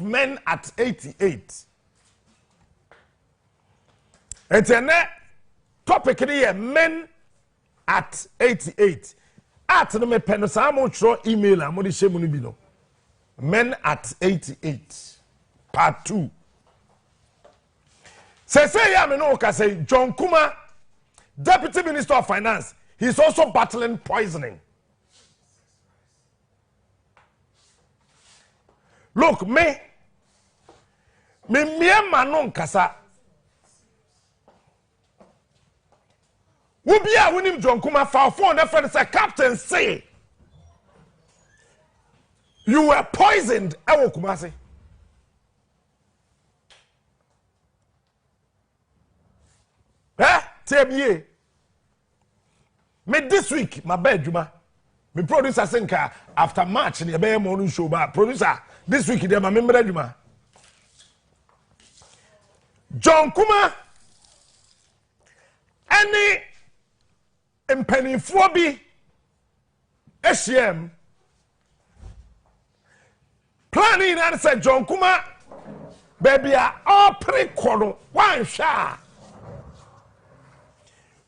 men at 88. It's a topic here, men at 88. At no me pen some throw email and modi shemunu bi no. Men at 88. Part 2. Say ya me no ka say John Kuma, Deputy Minister of Finance, he's also battling poisoning. Look, me manon kasa. Wubia winim John Kuma for phone the friend say Captain say you were poisoned. Ewo Kumasi. Tell me this week my bedroom. Me producer think after March the be morning show but producer this week they my member adwuma. John Kuma any mpanimfoɔ bi ahyia planning and said John Kuma baby all pre-kono one sha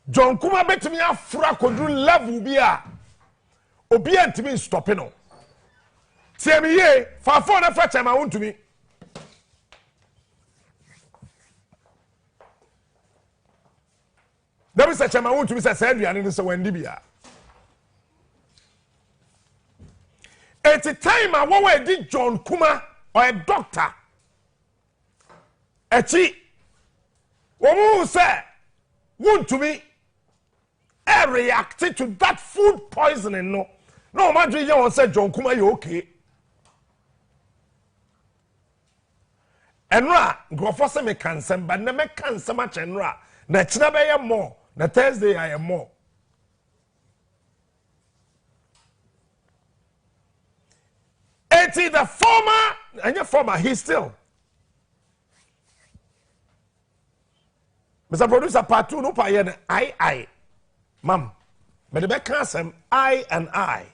John Kuma betimi afura kodru level bi a obi antimi stop no tie me ye fa phone na fa chama wontumi there is a chama wontumi say aduane no say wandi bia at a time a wo did John Kuma or a doctor echi wo mu say wontumi reacted to that food poisoning no imagine you say John Kuma you okay enra grofo say me cansem but na me cansem a chenra na china be ye more na Thursday I am more the former and your former he's still Mr. Producer part 2 no pa ye I Mam, but the back cancel I and I.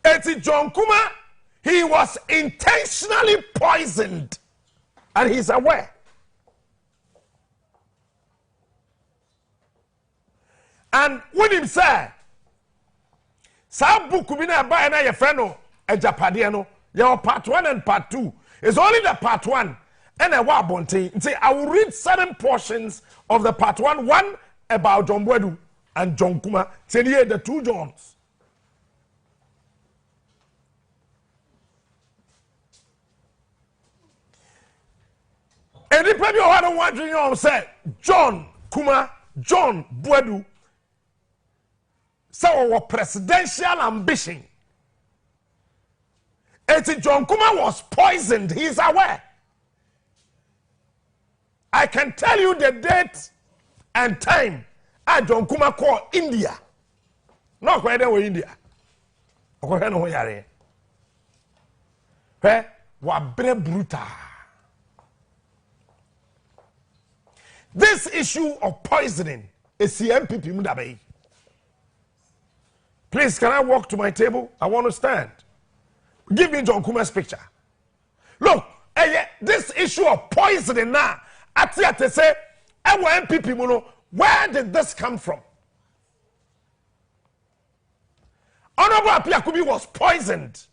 Eti John Kuma, he was intentionally poisoned, and he's aware. And when him say, "Sabu kubina buy na your friend no Agyapadee no, your part 1 and part 2 is only the part 1." And a wabonte. Say I will read certain portions of the part 1. One about John Bwedu and John Kuma. Say the two Johns. And the people who are watching you say John Kuma, John Bwedu, so our presidential ambition. And John Kuma was poisoned. He's aware. I can tell you the date and time John Kuma call India. No quite there with India. Okay, no yare. Wa bre brutal. This issue of poisoning is the NPP mudabe. Please, can I walk to my table? I want to stand. Give me John Kuma's picture. Look, this issue of poisoning now. Ati say, NPP muno, where did this come from? Honorable Agyapadee was poisoned.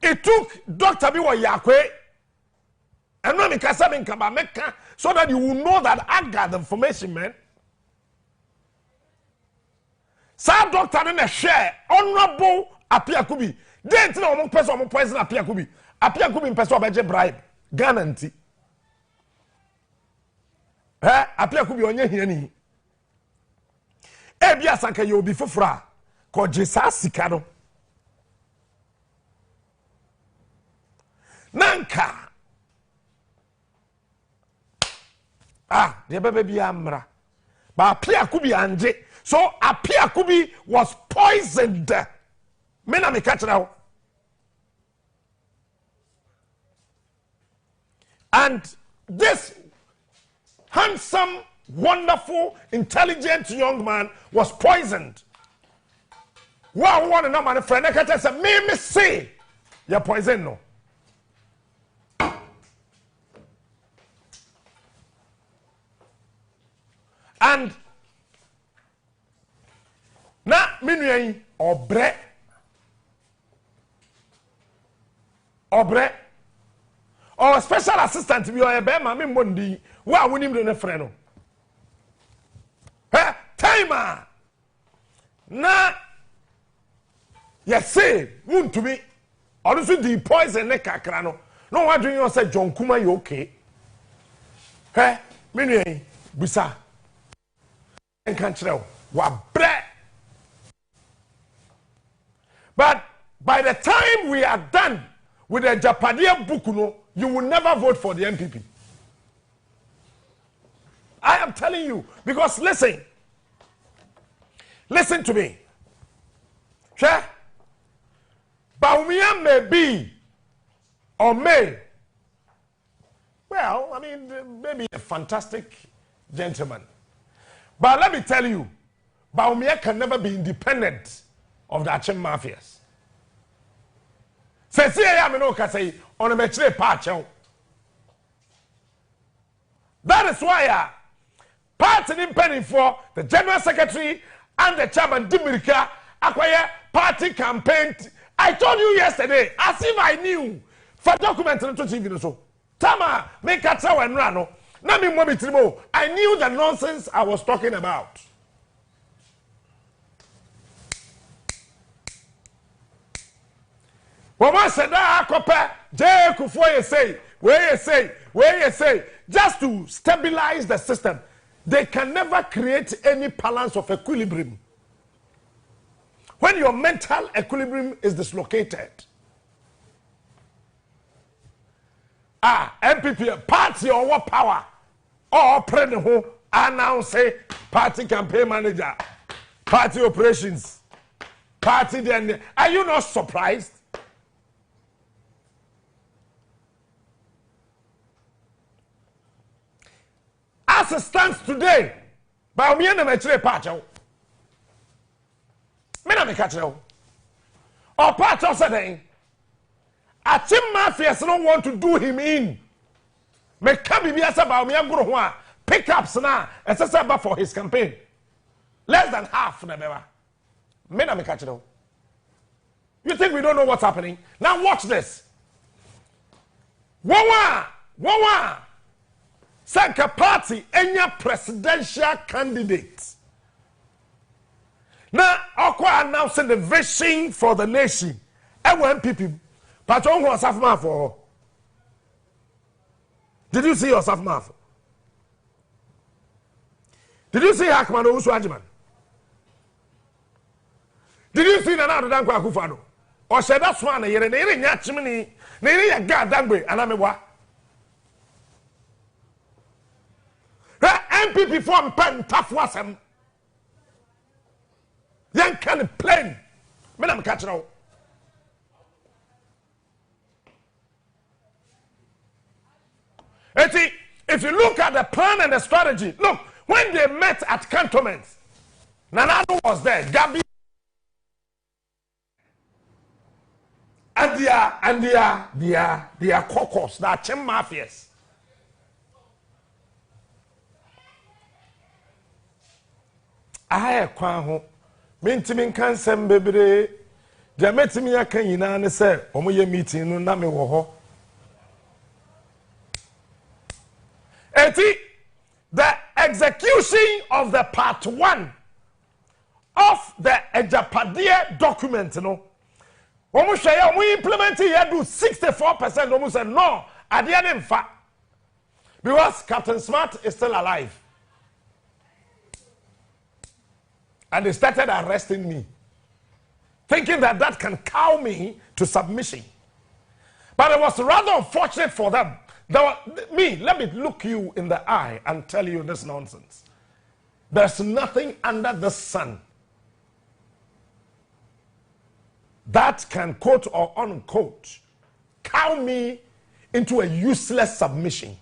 It took Dr. Biwa Yakwe and when Meka so that you will know that I got the information, man. Sir Doctor didn't share Honorable Agyapadee. They didn't know person poison Agyapadee. Agyapadee in person beje bribe guarantee. Agyapadee onye hiani. Ebia sanka ye obi fofora ko jesa sika no. Nanka. The bebe bi amra. But Agyapadee anje. So Agyapadee was poisoned. Me na me catch now. And this handsome, wonderful, intelligent young man was poisoned. Wow, one and no man friend. I can tell me say your poison no. And na minui obre or special assistant bi o ebe ma me mondi wa wonim de ne frɛ no timer na say wuntumi or so di poison ne kakra no no wa dwen you say John Kuma you okay minui busa enkan kyerɛ wa bre. But by the time we are done with the Agyapadee book, you will never vote for the NPP. I am telling you, because listen to me. Sure? Bawumia may be or may, well, I mean, maybe a fantastic gentleman. But let me tell you, Bawumia can never be independent of the Achem mafias. Say, I am no say on a metre patch. That is why party pending for the General Secretary and the Chairman Dimirika acquire party campaign. I told you yesterday, as if I knew. For document to TV so. Tama, make a tower and run. I knew the nonsense I was talking about. Woman said that akopa Jay Kufuor say, where you say, just to stabilize the system, they can never create any balance of equilibrium. When your mental equilibrium is dislocated, NPP party or what power or president who announce party campaign manager, party operations, party then. Are you not surprised? As it stands today, by me and the party, me na me catch you. Or part of saying, Achem mafias don't want to do him in. Me can be about me and go pickups now, and say for his campaign. Less than half, never. Me na me catch you. You think we don't know what's happening? Now watch this. Wawa. Sanka party enya presidential candidate. Now, Okwa announcing the vision for the nation. NPP. Patron was half for. Did you see yourself, Maf? Did you see Hakman Uswajiman? Did you see Nana Dankwa Kufano? Or said that's one a year and they Yachimini, they a god dangwe, and I'm a what? NPP form pen tough was him. Young kind of plain. Men I'm catching out. If you look at the plan and the strategy, look, when they met at cantonments, Nanado was there, Gabi, and their caucus, the Achem mafias. I ho mentimi kan sem bebre de metimi aka nyina ne se omoye meeting no na me wo ho the execution of the part 1 of the Agyapadee document no omo hwe ya omo implement here do 64% omo say no ade ade mfa because Captain Smart is still alive. And they started arresting me, thinking that that can cow me to submission. But it was rather unfortunate for them. Let me look you in the eye and tell you this nonsense. There's nothing under the sun that can quote or unquote cow me into a useless submission.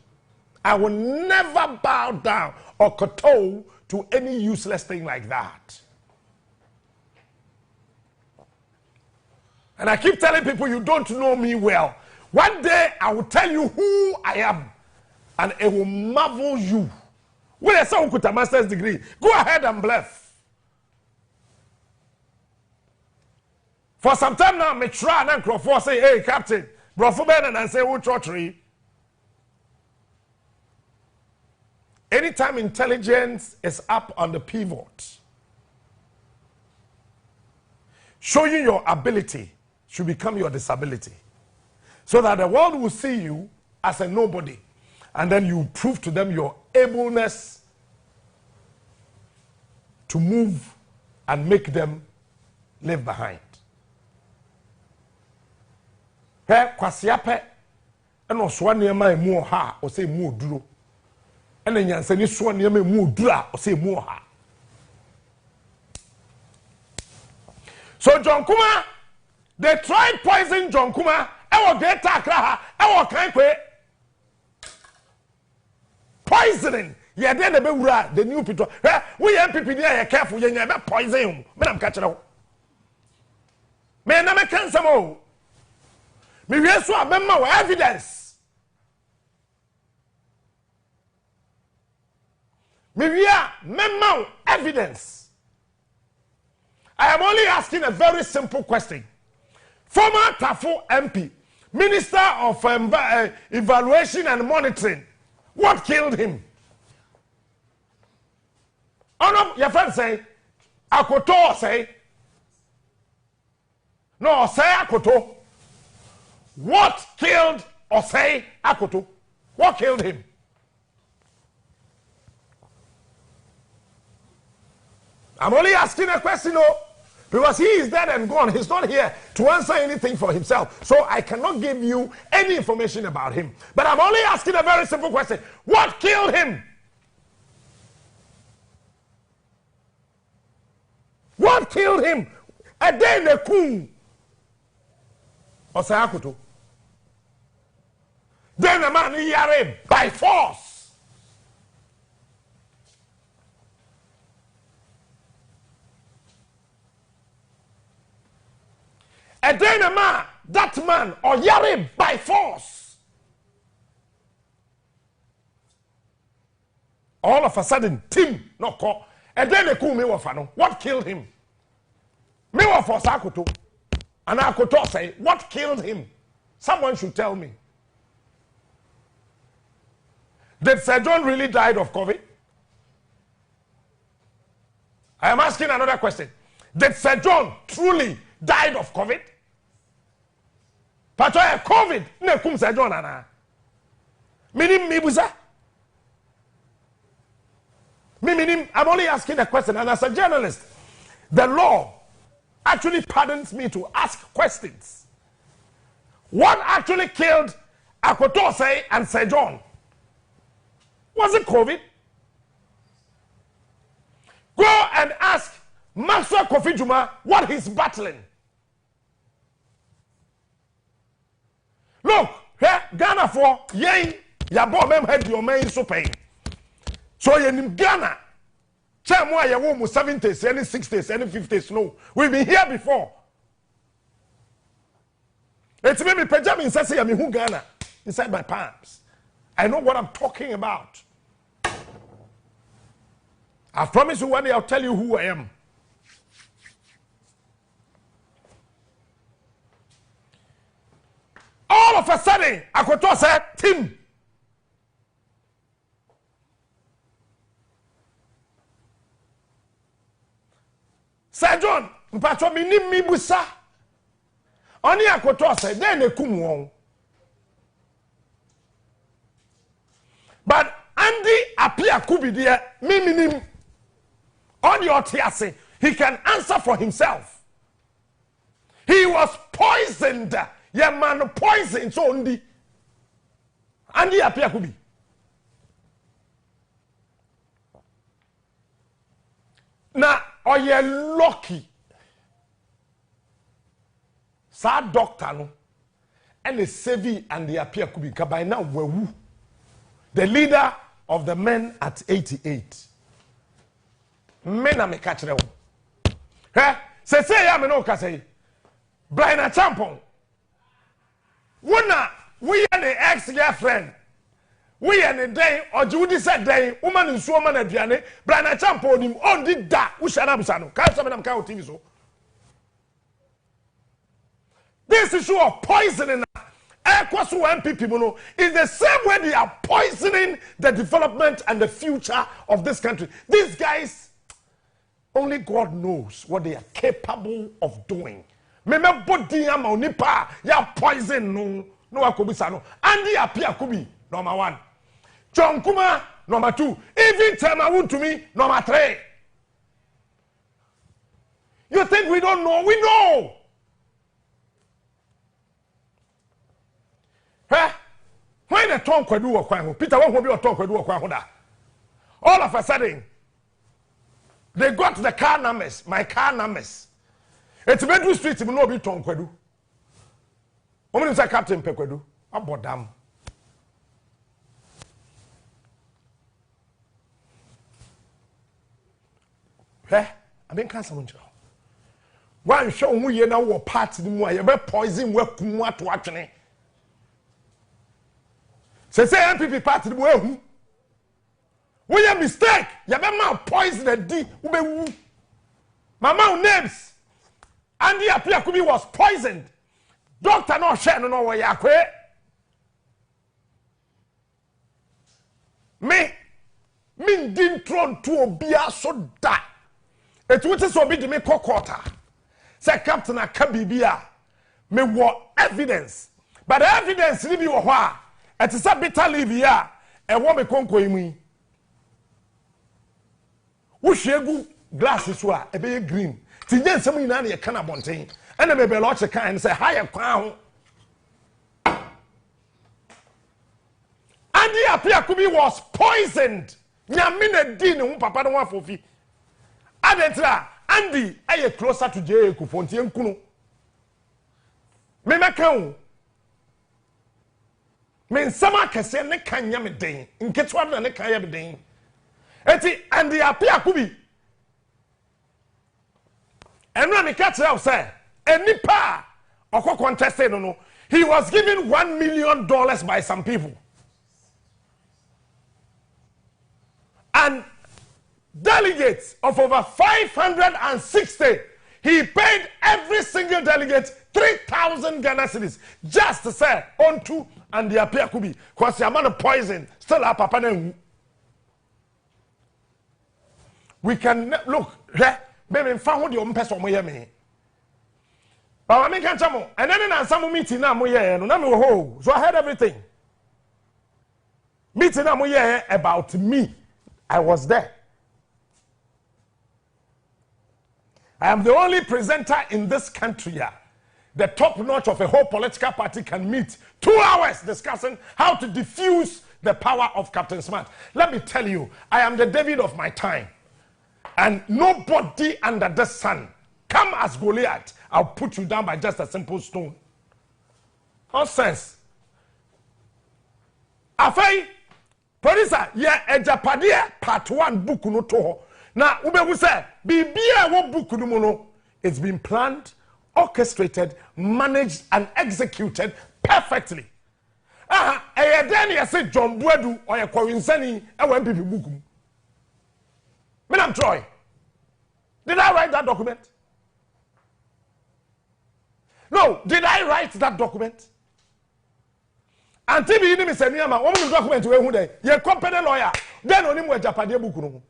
I will never bow down or kowtow to any useless thing like that. And I keep telling people, you don't know me well. One day I will tell you who I am, and it will marvel you. When I say with a master's degree, go ahead and bluff. For some time now, me try and Crawford say, hey, Captain, Brofo Ben, and say, who church? Anytime intelligence is up on the pivot, showing your ability should become your disability. So that the world will see you as a nobody. And then you prove to them your ableness to move and make them leave behind. Pe kwasiape eno so nneema emu ha o se emu oduro ena nyansani so nneema emu odura o se emu ha. So John Kuma, they tried poison John Kuma. Ewo Greater Accra ha, ewo Kankwe. Poisoning. Yeah, then the bewura the new people. We NPP there are careful. You never poison you. Me am catch now. Me na me cancer mo. Me we so abemma with evidence. Me we are memma evidence. I am only asking a very simple question. Former Tafo MP, Minister of Evaluation and Monitoring, what killed him? Your friend say, Akoto say, no, Osei Akoto. What killed Osei Akoto? What killed him? I'm only asking a question, no, because he is dead and gone. He's not here to answer anything for himself. So I cannot give you any information about him. But I'm only asking a very simple question. What killed him? What killed him? A day in a coup. Osei Akoto. Then a man yare by force. And then a man, that man, or yare by force. All of a sudden, Tim, no call. And then a coup me wafano. What killed him? Me wafo Akoto. And Akoto say, what killed him? Someone should tell me. Did Sir John really died of COVID? I am asking another question. Did Sir John truly died of COVID? But COVID, ne kum Sir John ana. Minim mibuza. I'm only asking a question, and as a journalist, the law actually pardons me to ask questions. What actually killed Akotose and Sir John? Was it COVID? Go and ask Maxwell Kofi Juma what he's battling. Look, here, Ghana for yay, yabo mem head your main so pay. So in Ghana, Chamwa ya womu 70s, any 60s, any 50s, no. We've been here before. It's maybe Benjamin says I'm in Ghana inside my palms. I know what I'm talking about. I promise you one day I'll tell you who I am. All of a sudden, Akoto said, Tim. Sir John, mpacho minim mi busa. Oni Akoto said, then they come won. But Andy appear could be there, minim. On your tiase, he can answer for himself. He was poisoned. Yeah, man, poisoned so Andy appear could be. Now, are you lucky? Sad doctor no, and the Sevi and the appear could be by now wewu. The leader of the men at 88. Men are me catch them. Say ya me no ka say. Brian Champon. Wona we are the ex-girlfriend. We are the day or Judy said day, woman in so man aduane, Brian Champon him on did that. We shall have some TV so. This issue of poisoning NPP is the same way they are poisoning the development and the future of this country. These guys, only God knows what they are capable of doing. Remember, body nipa ya poison no akobisa no. Andy apia kubi number 1. John Kuma number 2. Even Temawu to me number 3. You think we don't know? We know. When the tongue could do a crime, Peter won't be a tongue could do a crime. All of a sudden, they got the car numbers, my car numbers. It's Bedroom Street, it will not be tongue could do. Woman is a Captain Pequedu. About damn. I mean, can't someone. One show we you know parts the more, you poison work to watching. Say NPP party the way we a mistake. You better poison the D. Mama names. Andy Apiakubi was poisoned. Doctor no share no way yakwe. Me didn't thrown to obia so da. It would so be the me quarter. Say Captain Akabibia. Me what evidence. But the evidence leave you a it is a bitter leave here. And what me conquer me. Wushegu glasses were a be green. Today, some in a can of bontain. And I may be lots of kind say higher crown. Andy Apiakubi was poisoned. Yamina Dino, Papa don't want for fee. Adentra, Andy, I am closer to J. Kufonti and Kuno. Memacao. Men sama kese ne kanya me den nketwa na ne kanya me den eti and the Apiakubi enu me catch out say enipa okọ contested no he was given $1 million by some people and delegates of over 560 he paid every single delegate 3,000 Ghana cedis just to say onto and the Apiakubi because the amount of poison still up papa. We can look baby found the person me. But I make a and then some meeting now no so I heard everything. Meeting now about me. I was there. I am the only presenter in this country here. The top notch of a whole political party can meet 2 hours discussing how to diffuse the power of Captain Smart. Let me tell you, I am the David of my time. And nobody under the sun, come as Goliath, I'll put you down by just a simple stone. Nonsense. Afei, producer, Agyapadee part 1 book no to. Now, ube say, bibia wo book no mono. It's been planned, orchestrated, managed, and executed perfectly. Then you say John Buedu or a Cowinsani, a NPP book. Madam Troy, did I write that document? No, did I write that document? Until you didn't say, "Niama, what was the document to who they? Your company lawyer, then only more Agyapadee book no."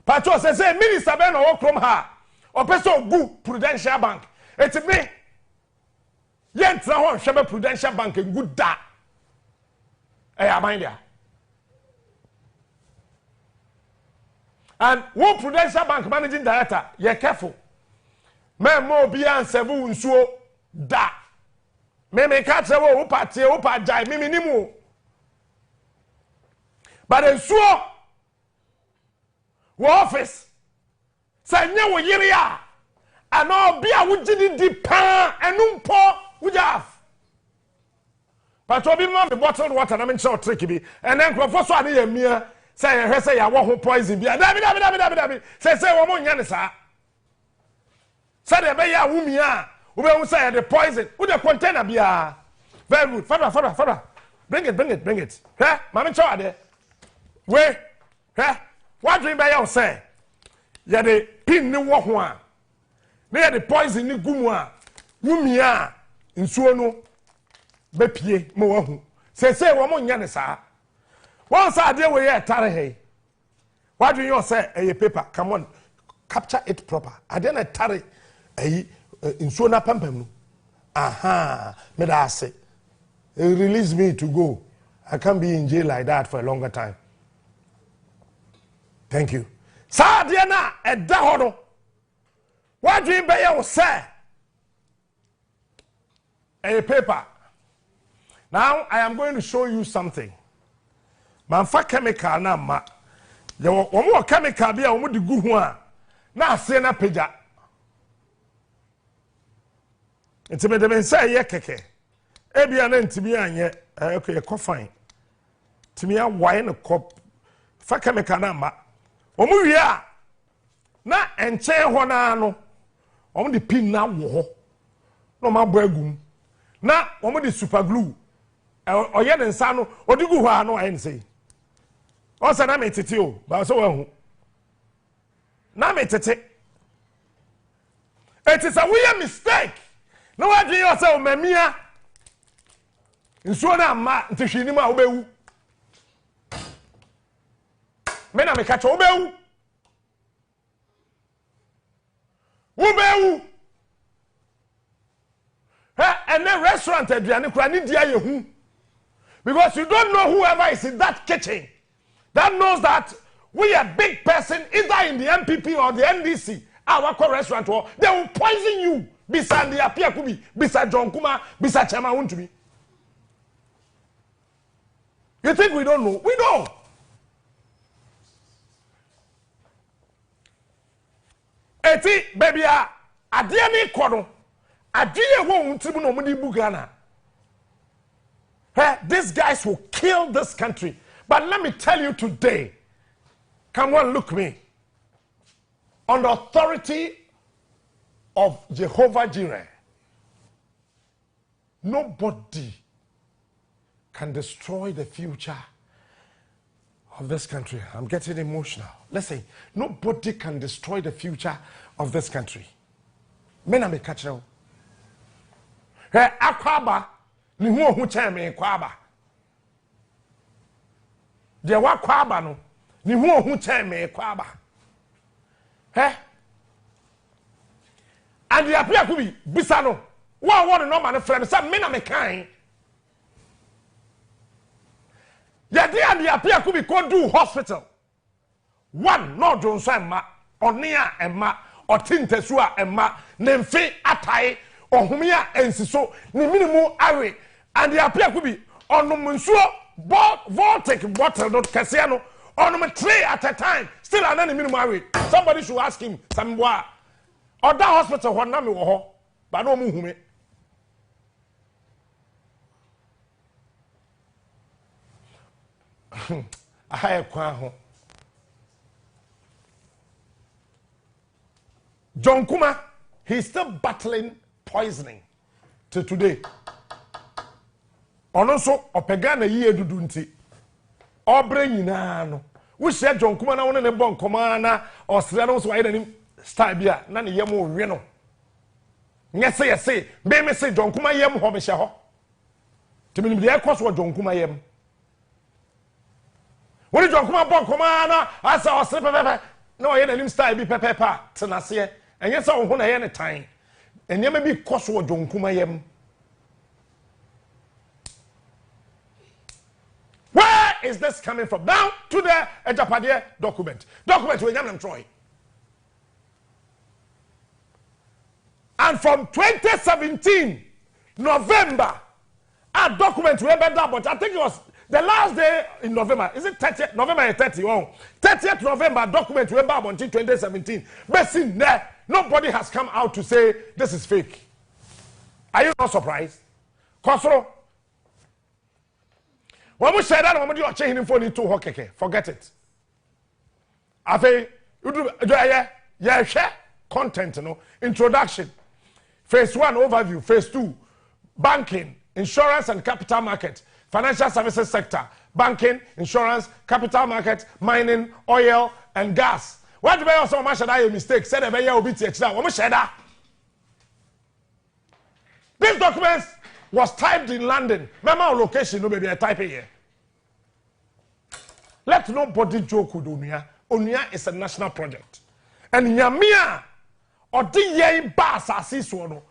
Patrol says, "Minister Ben or from her, or person good Prudential Bank." It's me. Yent na ho hwebe Prudential Bank good da. Mind there. And one Prudential Bank managing director, you're careful. Me mo bi ansevu nsuo da. Me catch wo party wo pa jai me nimu. But nsuo wo office say nya wo yire a ana obi a wo gidi di pa enu mpo wo jaf. But obi no be bottled water na me show trick bi and then crofo so ade ya mia say you say ya wo ho poison bi. Dabi say wo mo nya ne sa. Say the be ya wumia. Ube say the poison. Who the container bia. Very good. Father. Bring it. Hey, mama chow there. Wait. Hey, what do you buy you say? Ya the pin ni wo ho a. Na the poison ni gumu a. Wumia nsuo no be pie mo wa hu. Say wo mo nya ne saa. Once I deal with ye tare hey. What do you say? A paper. Come on. Capture it proper. I didn't tare nsuo na pampam no. Aha, me da say. Release me to go. I can't be in jail like that for a longer time. Thank you. Sadiana et dahono. What do you buy say? A paper. Now I am going to show you something. Manfa chemical na ma. There were one more chemical be a woman di gu ho a. Na se na peja. Enti me say ye keke. Ebia na ntimi anye okay ko fine. Timi a wine no cop. Fa chemical na ma. Omu wi a na enche ho na no. Omu di pin na wo ho. No ma bo agum. Na omu di super glue. Oye ne nsa no odigu ho a no ayen sei. O se na me tete o, ba so wa hu. Na me tete. It is a weird mistake. No wa dwen yo say o mamia. Nsuo na ma ntihwini ma obewu. Me na me ka che obewu. Obewu. And then restaurant aduane kura ni dia ye hu. Because you don't know whoever is in that kitchen that knows that we are big person either in the NPP or the NDC. Our restaurant, they will poison you. Bisa the apia kubi, bisa John Kuma, bisa Chama Untumi. You think we don't know? We know. Eti baby adie ni kono. Adie wo untimu no mudi bugana. Hey, these guys will kill this country. But let me tell you today, come on, look me. On the authority of Jehovah Jireh, nobody can destroy the future of this country. I'm getting emotional. Let's say, nobody can destroy the future of this country. Mena me catch you. Hey, akwaba. Ni huo hu cheme kwaba. De wa kwaba no. Ni huo hu cheme kwaba. And the apia kubi bisa no. Wa no man friend say me na me kan. Ya de and the apia kubi ko do hospital. One no jonso emma, onia emma, otintesu a emma, nemfe atai ohumia ensiso ni minimu awe. And the apia could be on Munsuo Voltic bottle not Cassiano on 3 at a time. Still an enemy married. Somebody should ask him some or that hospital one name or but no muhume. I have Kwaho. John Kuma, he's still battling poisoning to today. Ono so opega na yi edudu nti obre nyina no wo hye John Kuma na wona ne bon koma na osre no so ayi nanim style bia na ne yem owe no nyese yese be me se John Kuma yem ho me hye ho timinim de ekoso John Kuma yem woni John Kuma bon koma na asa osre pepepe na oye nanim style bi pepepe tenase enye se wo ho na ye ne tan enyema bi koso John Kuma yem. Where is this coming from? Now to the Agyapadee document. Document we am Troy. And from 2017 November, a document we better, but I think it was the last day in November. Is it 30th? November 30? Oh, 30th November document we better until 2017. But since there, nobody has come out to say this is fake. Are you not surprised? Kosoro. When we say that, when we do change him for the 2 keke, forget it. Afe, you do yeah, content, introduction. Phase 1 overview, phase 2 banking, insurance and capital market, financial services sector, banking, insurance, capital market, mining, oil and gas. What do you also a mistake? Said a This document was typed in London. Remember location, no maybe I type it here. Let nobody joke with Onia. Onia is a national project. And Yamia or DA Bass Asiswono.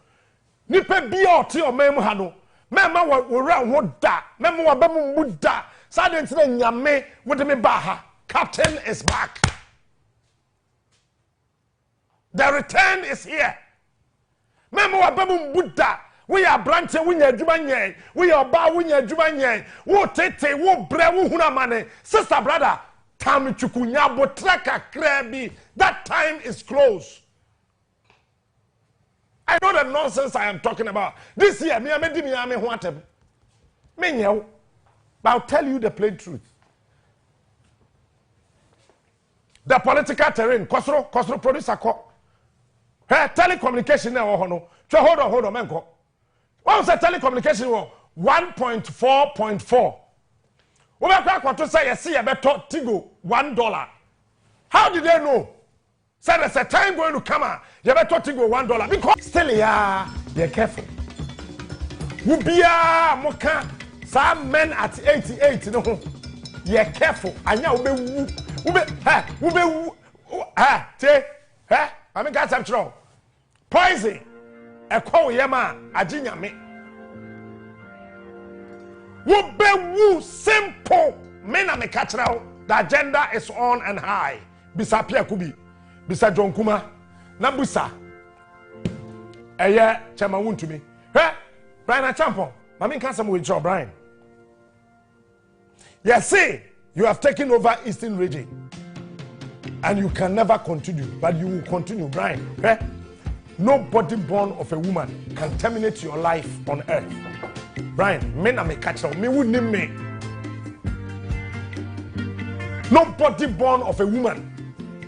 Nipe B.O.T. or Memhano. Mema wa what da. Mema wa bemu muda. Sadin Yame with me baha. Captain is back. The return is here. Mema wa bemu muda. We are branching, we are Jumanye, we are Bawunya Jumanye, wo tete, wo bre, wo hunamane. Sister, brother, Tami Chukunya, Botraka, Krebi, that time is close. I know the nonsense I am talking about. This year, me made me want him. But I'll tell you the plain truth. The political terrain, Kosro producer, telecommunication now, hold on, man. What was the telecommunication war? 1.4.4. What to say? I see a better Tigo $1. How did they know? Said there's a time going to come out. You better Tigo $1 because still you're careful. Ubia moka some men at 88. No, you're careful. I know I mean got something wrong. Poison. A call yama ajinya me. Woo simple men me catch now. The agenda is on and high. Bisa Pierre Kubi, Bisa John Kuma, Nabusa. Eye chama wun to me. Brian Achampon. Mami can't some with your Brian. Yes, say you have taken over Eastern region. And you can never continue, but you will continue, Brian. Nobody born of a woman can terminate your life on earth. Brian, men are me catch up. Me would name me. Nobody born of a woman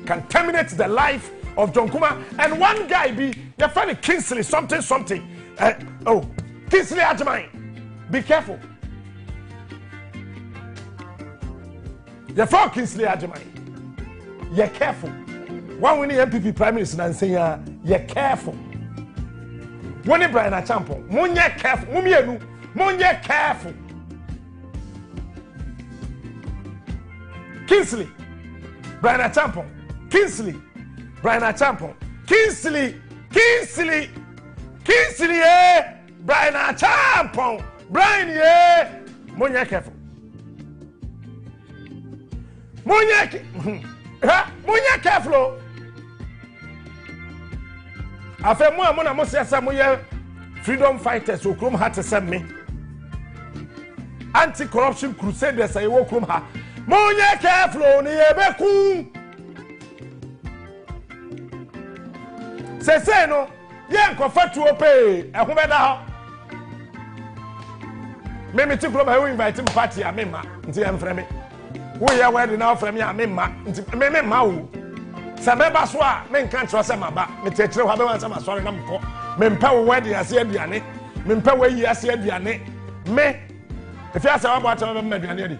can terminate the life of John Kuma. And one guy be your friend Kingsley something. Kingsley Ajamai. Be careful. Your friend Kingsley Ajamai. You're careful. One winning NPP Prime Minister and saying, you're careful. When you Brian Achampon, Munya careful, Munya careful. Kingsley, Brian Achampon, Kingsley, Brian Achampon, Kingsley, Brian Achampon, Brian, Munya careful. Munya careful. Afe mo amona mo siasa mo ye freedom fighters o krom ha te send me anti corruption crusaders ay wo krom ha mo nye careful ni e beku se no ye nkofa tuo pe ehun beda ho me ti krom ha we invite me party a me ma nti em frɛ me wo ye wedding na frɛ me a me ma nti me ma wo Sameba swa men kan tro se maba me tekire wa be wan sama sori na mko me mpa wo wadi ase aduane me mpa wo yi ase aduane me efi ase wa bo atama be aduane adi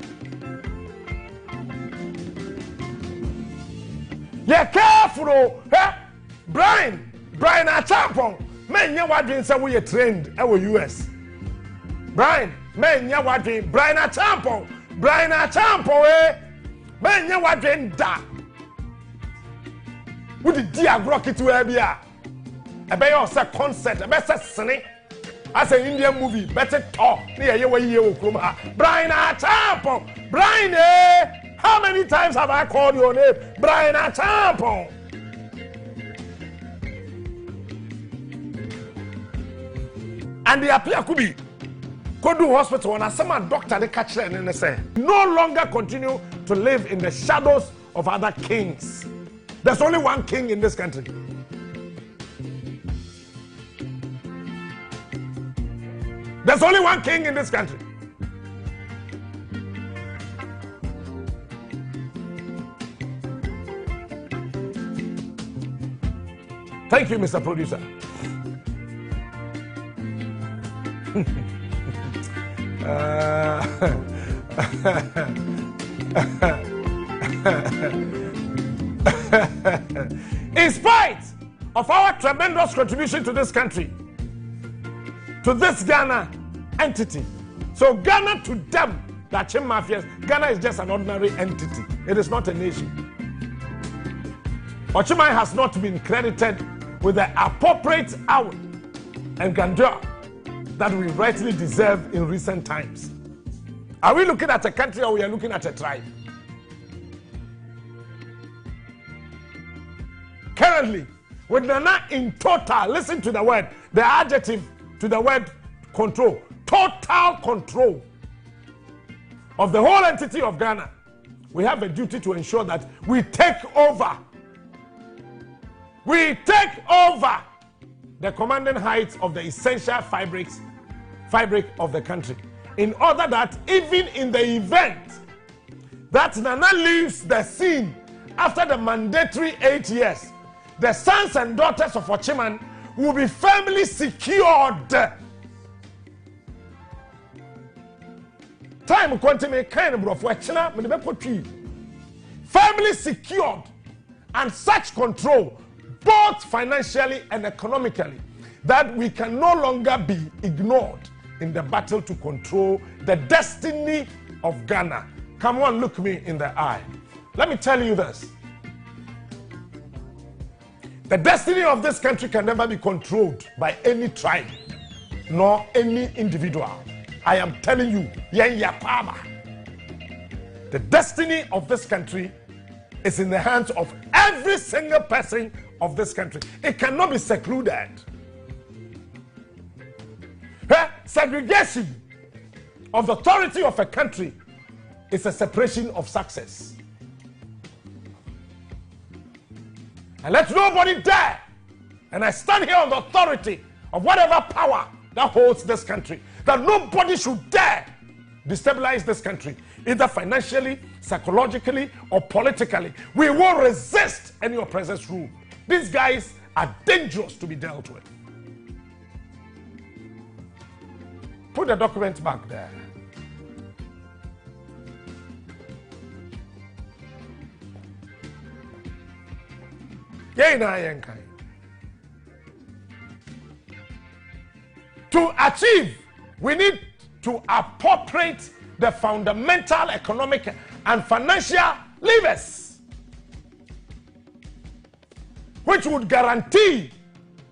ye careful Brian Achampon men nya wadwen se wo ye trained e wo US Brian men nya wadwen Brian Achampon men nya wadwen da Would the dear rocket to Abia? A bay or set concert, a better sunny as an Indian movie, better talk near your Brian Achampon, Brian, how many times have I called your name? Brian Achampon. And the appear could be Kodu Hospital and some doctor they catch them and they say no longer continue to live in the shadows of other kings. There's only one king in this country. There's only one king in this country. Thank you, Mr. Producer. In spite of our tremendous contribution to this country, to this Ghana entity, so Ghana to them, the Achim mafias, Ghana is just an ordinary entity. It is not a nation. Ochimai has not been credited with the appropriate hour and grandeur that we rightly deserve in recent times. Are we looking at a country or we are looking at a tribe? Currently, with Nana in total, listen to the word, the adjective to the word control, total control of the whole entity of Ghana, we have a duty to ensure that we take over. We take over the commanding heights of the essential fabric of the country, in order that even in the event that Nana leaves the scene after the mandatory 8 years, the sons and daughters of Ochiman will be firmly secured. Time continue kind of firmly secured, and such control, both financially and economically, that we can no longer be ignored in the battle to control the destiny of Ghana. Come on, look me in the eye. Let me tell you this. The destiny of this country can never be controlled by any tribe, nor any individual. I am telling you, the destiny of this country is in the hands of every single person of this country. It cannot be secluded. Segregation of the authority of a country is a separation of success. And let nobody dare, and I stand here on the authority of whatever power that holds this country, that nobody should dare destabilize this country, either financially, psychologically, or politically. We will resist any oppressor's rule. These guys are dangerous to be dealt with. Put the document back there. To achieve, we need to appropriate the fundamental economic and financial levers which would guarantee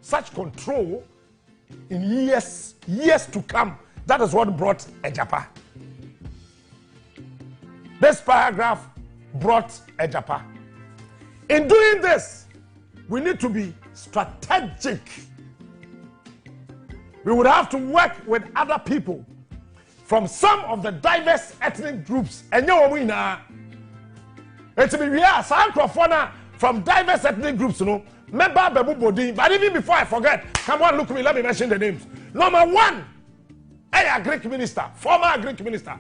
such control in years to come. That is what brought Agyapadee. This paragraph brought Agyapadee. In doing this, we need to be strategic. We would have to work with other people from some of the diverse ethnic groups. And you know, it's be from diverse ethnic groups, you know. Member Babu Bodi, but even before I forget, come on, look at me, let me mention the names. Number one, a Greek minister, former Greek minister,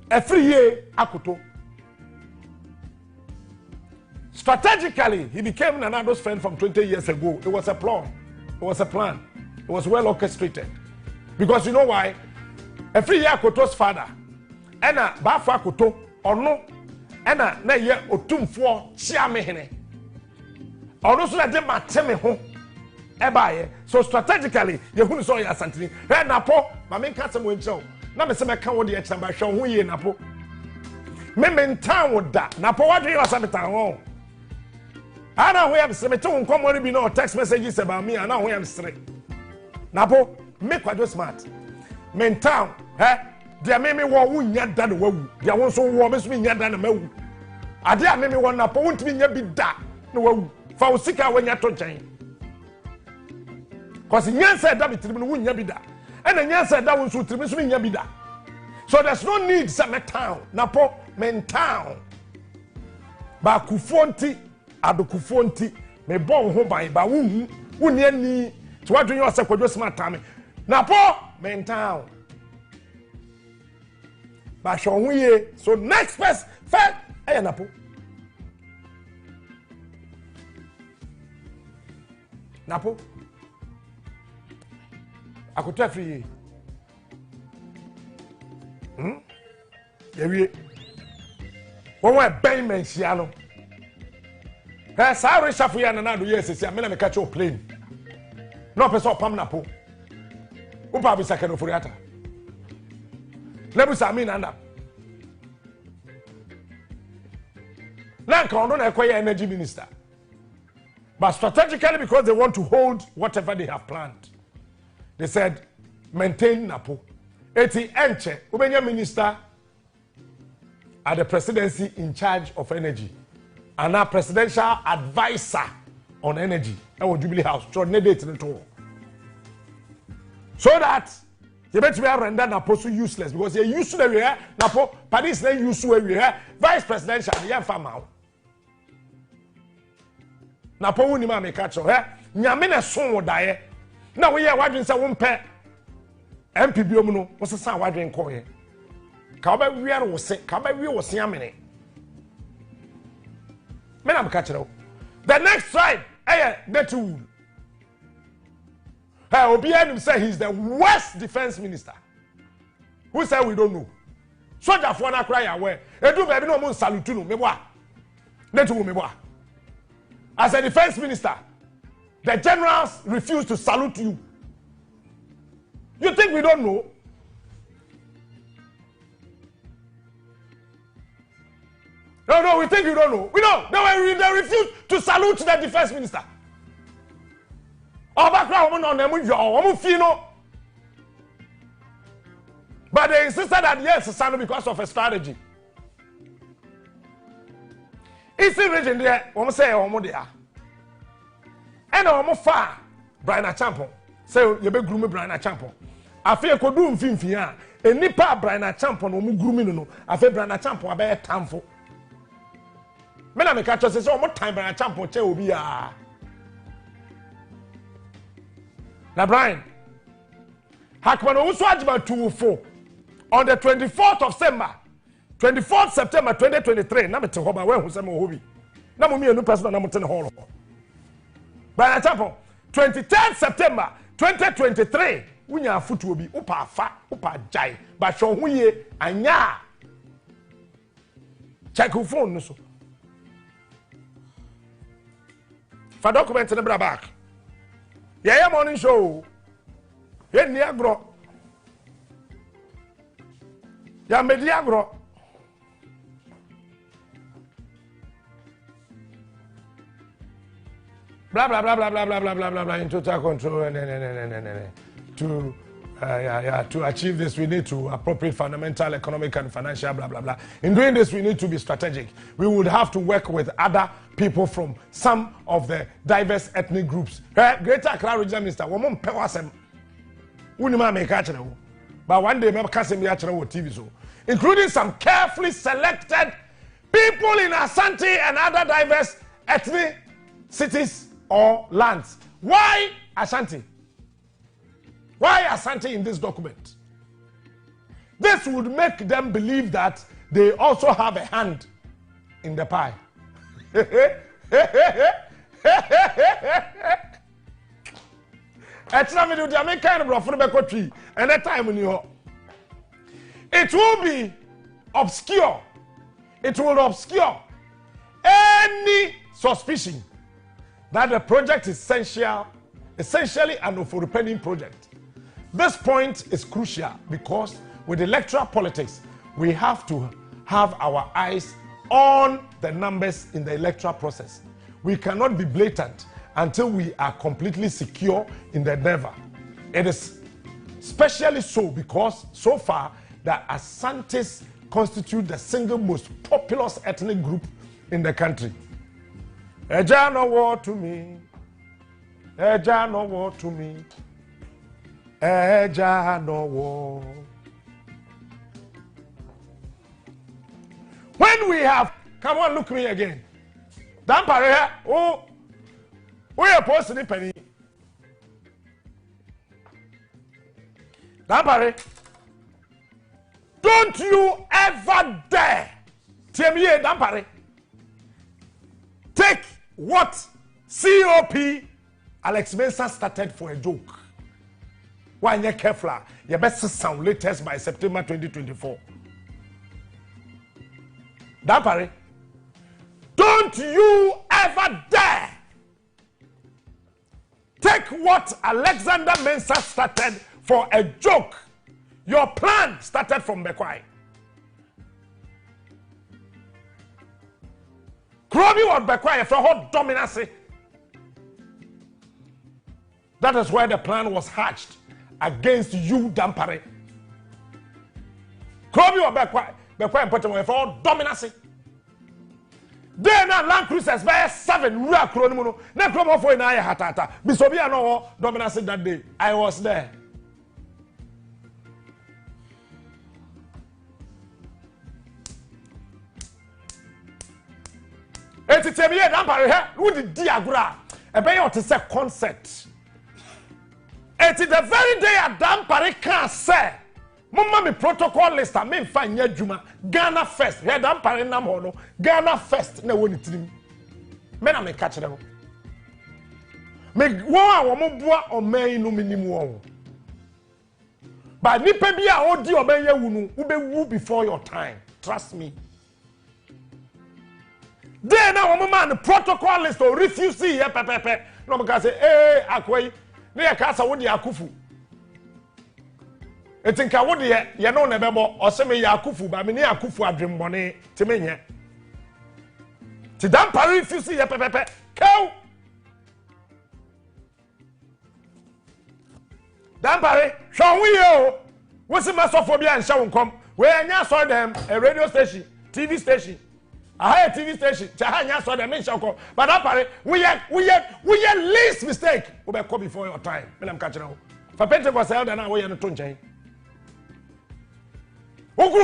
Efriye Akuto. Strategically, he became Nanado's friend from 20 years ago. It was a plan. It was a plan. It was well orchestrated. Because you know why? Efriye Akuto's father, Ena Bafu Akuto, or no, Ena na ye otumfo chiamehene. Or also let them mateme ho. So strategically, you who saw your santini. Hey Napo, my main castle will show. Now me say me can the extra show who ye Napo. Me in town with that. Napo, what do you have at town? I know we have some come be no text messages about me. I know we have straight. Napo, make what you smart. Me in town, Dia me wo wunya da no wawu. Dia won so wo me so nya da na mawu. Ade a me won Napo wonti nya bi da no wawu. Fa usika wanya to nchen. Cause nyansa da bitrim no wunya bi da. And nyansa da won so trim so nya bi da. So there's no need some town. Napo men town. Ba kufonti adokufonti me bon ho ban ba wuhu wuni ani to wadun yo se kwadwo smart time. Napo men town. Ba shon ye. So next person first Napo. Napo. Akoto free. Yewie. Won wa ben menhia no. Sa reshafu ya na do yes me na me catch your plane. No person pam Napo. Upa bi sakeno furiata. Lebu Sami nanda. Nanka ondo na ekoye energy minister. But strategically, because they want to hold whatever they have planned, they said, maintain Napo. Eti enche, ubenya minister at the presidency in charge of energy. And now presidential advisor on energy. That was Jubilee House. So that you bet me render Napo so useless because you're used to the area. Napo, Paris is used to the area. Vice presidential, the farmer. Napo wuni ma me catch her. Nyame na so wo dae. Na we ye wadwen se wo mpe. NPP omu no, wo sesa wadwen ko ye. Ka ba wiare wo se, ka ba wie wo se amene. Me na me catch her. The next tribe, the two. Obi Anim say he's the worst defense minister. Who said we don't know? Soldier for na cry away. Edu baby no mo salute no me boa. Netu me boa. As a defense minister, the generals refuse to salute you. You think we don't know? No, we think you don't know. We know. They refuse to salute the defense minister. But they insisted that yes, it's because of a strategy. Eastern region there, we say there. And we far Brian Champo. Say you be groom Brian Champo. Afi ko du mfimfin a enipa Brian Champo no mu groom no. Afi Brian Champo abe tamfo. Me na me catch say o mo time Brian Champo che obi a. Na Brian Hakman Owusu Ajiba 204 on the 24th of September 2023 na mete ho ba we hu se me ho bi na mo mienu person na mo te ne ho Brian Champo 23rd September 2023 unya afutu obi upa afa upa jai ba hwo ho ye anya check your phone no so fa document ne bra back yeah morning show ye ni agro ya medi agro blah blah blah blah blah blah blah blah blah blah in total control to achieve this we need to appropriate fundamental economic and financial blah blah blah. In doing this we need to be strategic. We would have to work with other people from some of the diverse ethnic groups. Greater Accra Regional Minister woman pewasem unima make actually but one day member kasem actually on TV so including some carefully selected people in Asante and other diverse ethnic cities or lands. Why Asante? Why Asante in this document? This would make them believe that they also have a hand in the pie. It will be obscure. It will obscure any suspicion that the project is essentially an overpending project. This point is crucial because with electoral politics, we have to have our eyes on the numbers in the electoral process. We cannot be blatant until we are completely secure in the endeavor. It is especially so because so far the Asantes constitute the single most populous ethnic group in the country. Eja no war to me. Eja no war to me. Eja no war. When we have, come on, look me again. Dampare, oh, we are posting the penny. Dampare, don't you ever dare, TME Dampare, take what COP Alex Mensah started for a joke. Why you careful? Your best sound latest by September 2024. Dampare, don't you ever dare take what Alexander Mensah started for a joke. Your plan started from Bekwai. Krobi was Bekwai for hot dominance. That is where the plan was hatched against you, Dampare. Krobi was Bekwai important for hot dominance. Then Land Cruisers by 7 real krono. Na kromo for na ya hatata. Bisobia no dominance that day. I was there. Eti temiye Dampare he wo di agura. Ebe ye to say concert. Eti the very day Dampare can say Mama me protocol list a me fa nya djuma Ghana first. He Dampare nam ho no Ghana first na woni tirim. Me na me ka kire ho. Me wo a wo mo boa o man no minim wo. But nipa bi a odi obenya wu no wo be wu before your time. Trust me. Then now wo man protocol list or refuse here pepepe. No me ka say akwai na ya ka sa wo di akufu. Etinka wo de ye no na bebo o se me Yakufu ba me ne Yakufu adwembone te menye ti Dampare refuse ye pepepe kew Dampare hwo wi o wo se masofobia nhya wonkom we anya so dem a radio station TV station a high TV station cha anya so dem nhya wonkom but Dampare we least mistake we be come before your time me nam ka kire ho for Pentecost elder na we ye no to nchen and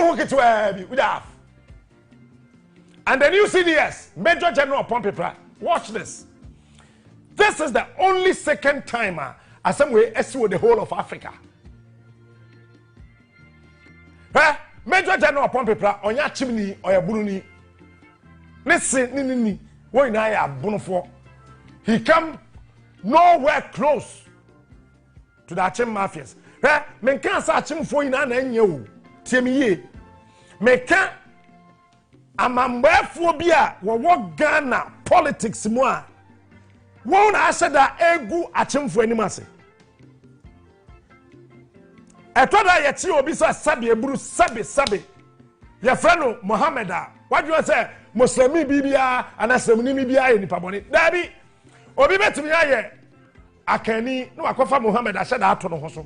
the new CDS, Major General Pompey, watch this. This is the only second timer as some way with the whole of Africa. Major General Pompey, on your chimney or your bruni. Listen, what I have bonfo. He come nowhere close to the Achim mafias. Men can't search him for in an you. Tiemiye meka amambafobia wo Ghana politics mu a won aseda egu achemfo animase etoda ye ti obi so sabe eburu sabe ye frano Mohammed a wadwo say muslimi bibia anasemni bibia ye nipa boni dabi obi betimi aye akani no akofa Mohammed aseda ato no ho so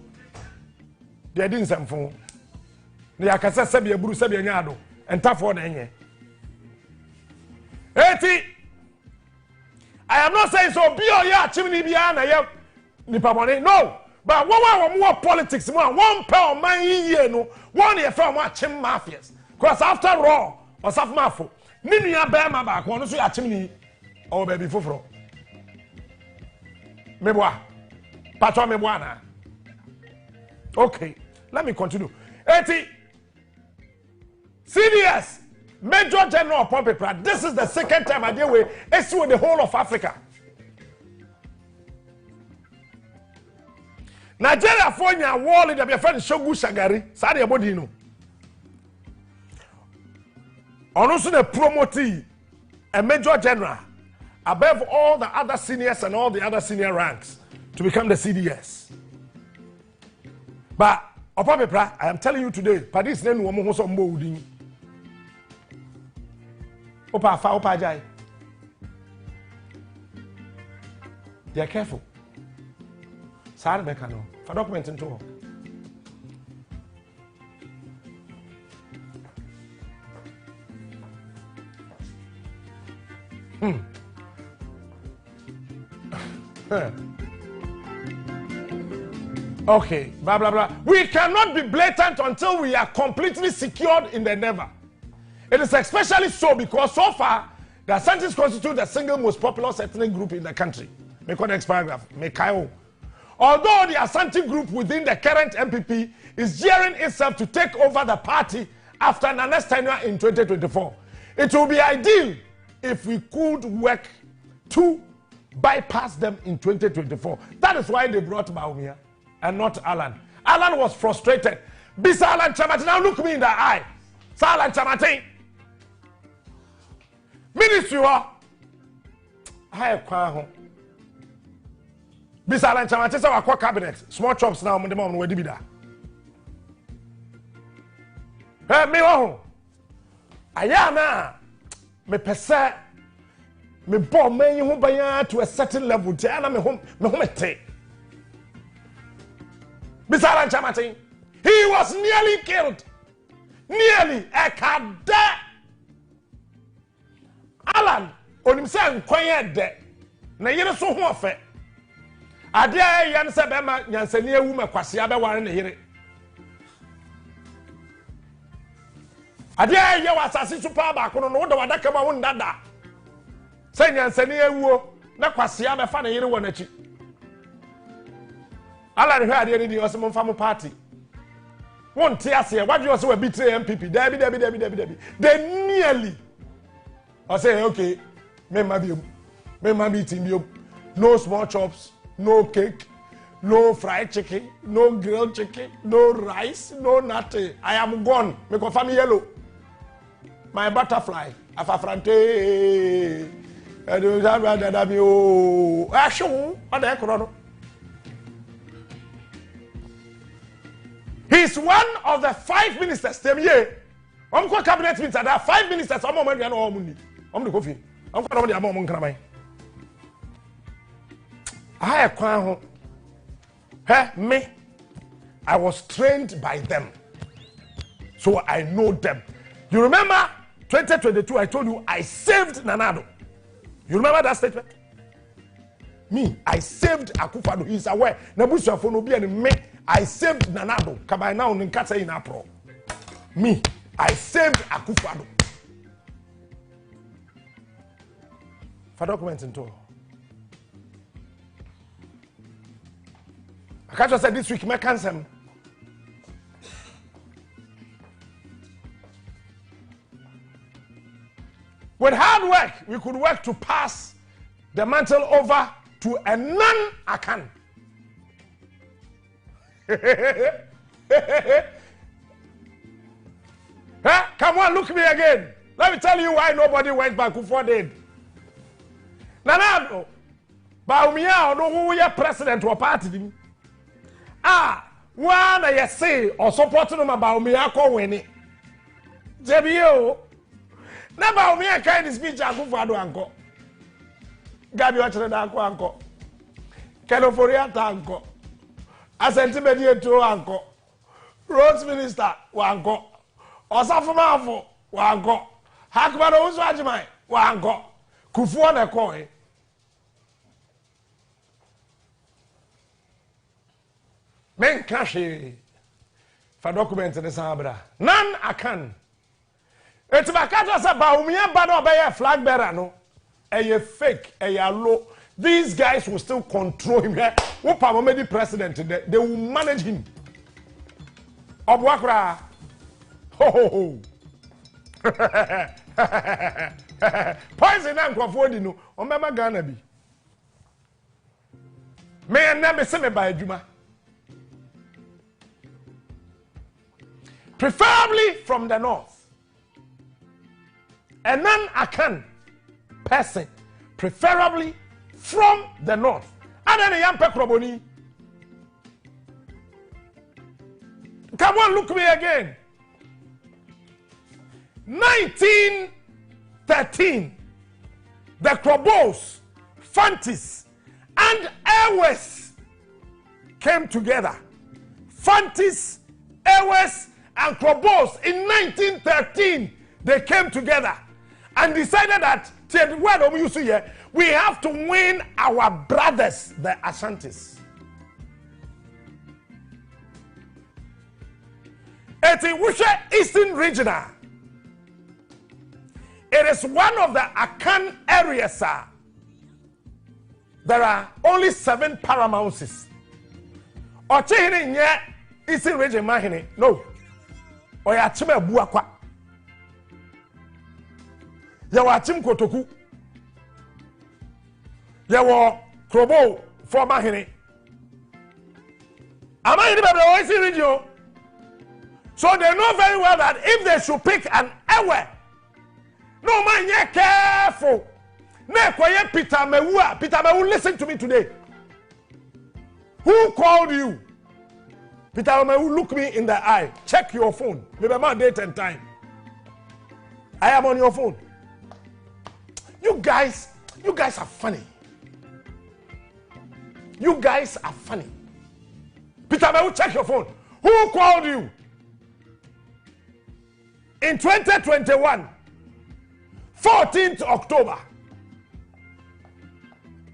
de di nsemfo ne akasa sabe eburu sabe anya ado entafo na enye eti I am not saying so be o ya chimni bia na ye nipa boni no but wo politics mo one pa man yiye no one ye from achim mafias because after all osaf mafo ni nua ba ma ba ko no so ya chimni o baby foforo meboa patwa meboa na okay let me continue eti CDS, Major General Pompey, this is the second time I deal with issue with the whole of Africa. Nigeria for your wall in the friend Shogu Shagari, Sadi Abodino. Also the promotee, a Major General, above all the other seniors and all the other senior ranks, to become the CDS. But, I am telling you today, Padis name woman who some boarding. Opa jai. They are careful. Sar Bekano for documenting to Okay, blah blah blah. We cannot be blatant until we are completely secured in the never. It is especially so because so far the Asantes constitute the single most populous ethnic group in the country. Make the next paragraph. Although the Asante group within the current NPP is gearing itself to take over the party after Nana's tenure in 2024, it will be ideal if we could work to bypass them in 2024. That is why they brought Baumia and not Alan. Alan was frustrated. Bisa Alan Chamati, now look me in the eye. Alan Chamati. Ministry wa. Hi, Kwaho. Bisa Alan Chamati, say wakwa cabinet. Small chops now, the mom, where did be that? Hey, me oh. Ayana. Me pese. Me bomb me you to a certain level. Tiana me home take. Bisa Alan Chamati. He was nearly killed. Nearly. Ekade. Alan, onim se nkwan de. Na yire so ho ofe. Ade yan se be ma nyansani ewu makwase abeware na yire. Ade ye wasase super ba kono no wo da wadaka ma wo ndada. Se nyansani ewu na kwase abefa na yire wo na chi. Alan hwe ade ni di osemo fa mo party. Won't ase what you also betray NPP. Debbie. They nearly I say okay, me meeting no small chops, no cake, no fried chicken, no grilled chicken, no rice, no nothing. I am gone. Me confirm yellow. My butterfly, afafrante. He's one of the 5 ministers. Same year, I'm called cabinet meetings. There are 5 ministers. I'm going to money. I'm the coffee. I'm going to money. I'm I acquire me. I was trained by them, so I know them. You remember 2022? I told you I saved Nanado. You remember that statement? Me, I saved Akufado. He's aware. Nabusu for no be and me. I saved Nanado. Kabai now in Kata in April. Me, I saved Akufado. For documents in total. I can't just say this week, my cancer. With hard work, we could work to pass the mantle over to a non-Akan. Huh? Come on, look me again. Let me tell you why nobody went back before did. Nanado, Baumia, no who your president or party. One I say or supporting them about Baumia ko winning. JBO. Na Baumia kind of speech I go for anko. Gabi watching anko. California anko. Asenti mediator anko. Roads minister wanko. Osafumafo wanko. Hakbaro uswajimai wanko. Kufuwa na koe. Men kashi for document in the sabra. None I can. It's Bakata Sabaumia Bano by flag bearer no. A fake, a low. These guys will still control him here. Who president today? They will manage him. Obwakra. Ho. Poison and Crawford, no. Omema Ghana be. May I never see me by Juma. Preferably from the north. A non-Akan person. Preferably from the north. And then a young Pekroboni. Come on, look me again. 1913, the Krobos, Fantis, and Airways came together. Fantis, Airways, and Krobos in 1913, they came together and decided that we have to win our brothers, the Ashantis. It's in Wusha Eastern Regional. It is one of the Akan areas, sir. There are only 7 paramounts. Ochehini nye Eastern Region mahini. No. Oyachime buakwa. Yawachim kotoku. There were Krobo former Henry. Am I in the radio? So they know very well that if they should pick an hour, no man, you're careful. Peter Mewu, listen to me today. Who called you? Peter Mewu, look me in the eye. Check your phone. Remember date and time. I am on your phone. You guys are funny. You guys are funny. Peter Mewu, check your phone. Who called you? In 2021, 14th October,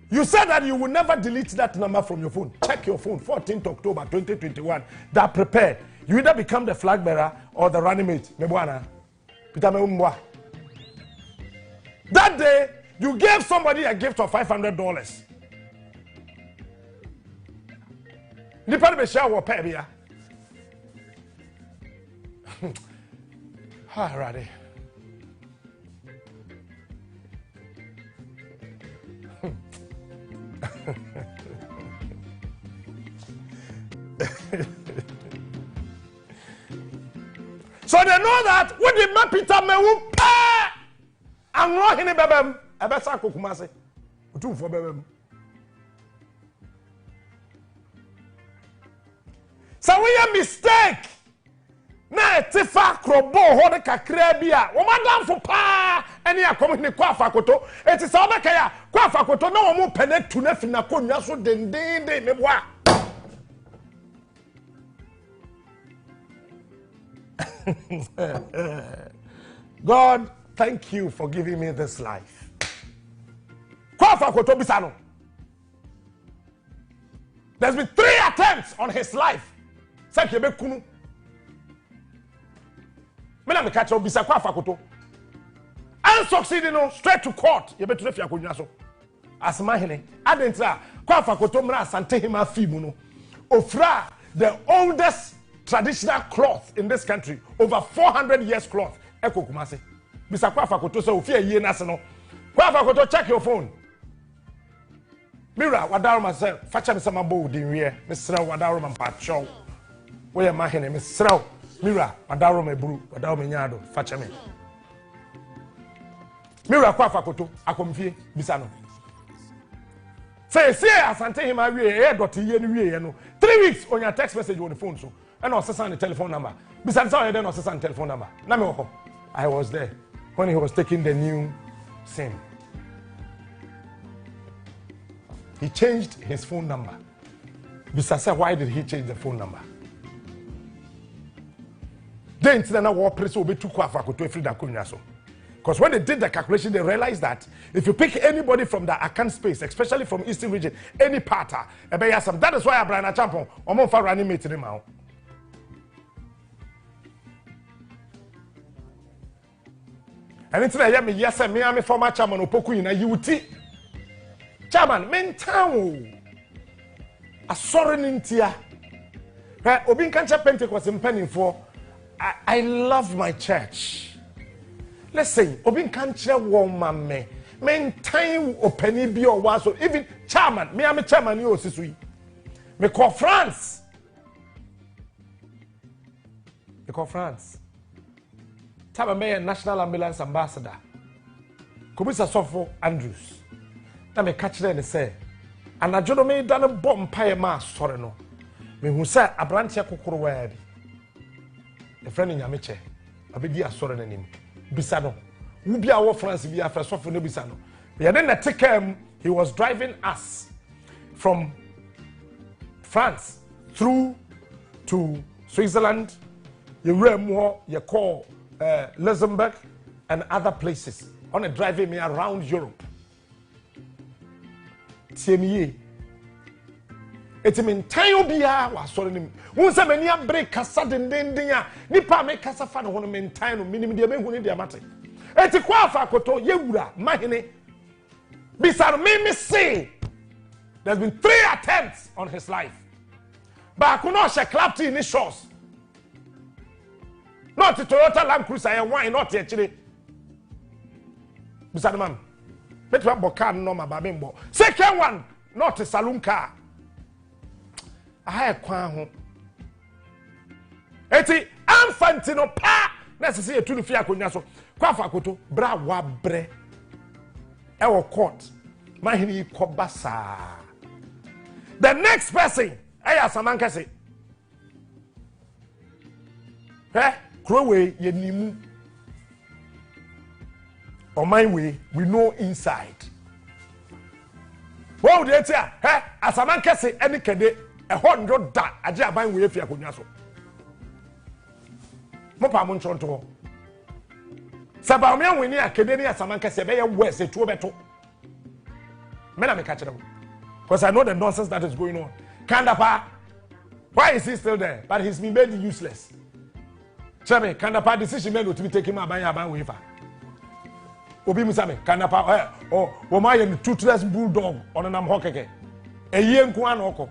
you said that you will never delete that number from your phone. Check your phone, 14th October 2021. That prepared. You either become the flag bearer or the running mate. That day, you gave somebody a gift of $500. Nipa be share wo pay bia. Alrighty. So they know that when the man Peter Mewu pay and no hini bebem e be sa kokuma se otumfo bebem. So we a mistake na etifa krobo ho de kakra bia wo madam fo pa ene akom ni kwa fakoto eti sa obeka ya kwa fakoto na wo mu penetu na fina konwa so dendende meboa. God, thank you for giving me this life. Kwa fakoto bisano. There's been 3 attempts on his life. Sakebe kunu. Mena me catch obisa kwa fakoto. And succeeding no straight to court. You better if you akonwa so. Asma hene. Adentra kwa fakoto mra asante hima fimu no. Ofra the oldest traditional cloth in this country, over 400 years cloth. Eko kumase. Bisa kwa fakoto so ofia yie na se no. Kwa fakoto check your phone. Mira wadaro myself. Facha me sama bo din wie. Me sra wadaro man pacho. Where my hand is srow. Mira, Madaro me bru, Madaro me nyado, facha me. Mira kwa fakoto, akomfie, bisano. Say, asante him a ye no. 3 weeks on your text message on the phone so. And also send the telephone number. Bisan saw then also send telephone number. Na me woko. I was there when he was taking the new SIM. He changed his phone number. Bisan said, why did he change the phone number? Then because when they did the calculation, they realized that if you pick anybody from the account space, especially from Eastern region, any parter, that is why Abraham Champon or for running mate him out. And it's like me, yes, me, I'm a former chairman of Poku in a UT. Chairman, men town. A sorry in tia. Obin Kancha Pentecost in penny for. I love my church. Listen, Obin Kancha woman me. Maintain open be or was so even chairman. Me, I'm a chairman, you see. Me call France. Me call France. Taba me National Ambulance Ambassador. Komisa Sofo Andrews. Na me catch them and say, and I jono me done a bomb pie ma sorry no. Me who say a branch kokoro word. A friend in Yamiche, a big dear sorry name. Bisano. Who be our France be after Sofo no Bisano. We then take him, he was driving us from France through to Switzerland, you call Luxembourg and other places on a driving me around Europe. Tiemiye. It's mean time bia was sorry him. Who say many break kasa den ya nipa me kasa fa no ho me time no minim de me hu ne de amate. Eti kwa afa koto yewura mahene. Bisar me say there's been 3 attempts on his life. But kuno she clapped in his shoes. Not the Toyota Land Cruiser and why not actually. Bisar man. Betwa boka no ma ba membo. Second one, not a saloon car. I kwa ho. Eti amfantino pa na sese etu no fi akonya so. Kwa fa koto bra wa bre. E wo court. Mahini kobasa. The next person, aya samanka say. Krowe ye nimu. On my way, we know inside. What would you say? As a man can say any kede, $100 Agyapadee way if you could so. Mopa Munchonto. Sabamian winning a Canadian as a man can say, be a west, a two better. Men are catching them. Because I know the nonsense that is going on. Kandapa, why is he still there? But he's been made useless. Tell me, Kandapa decision made to be taken by a waiver. Obi musame kanapa o ma ye toothless bulldog on nam hokeke eye nko an oko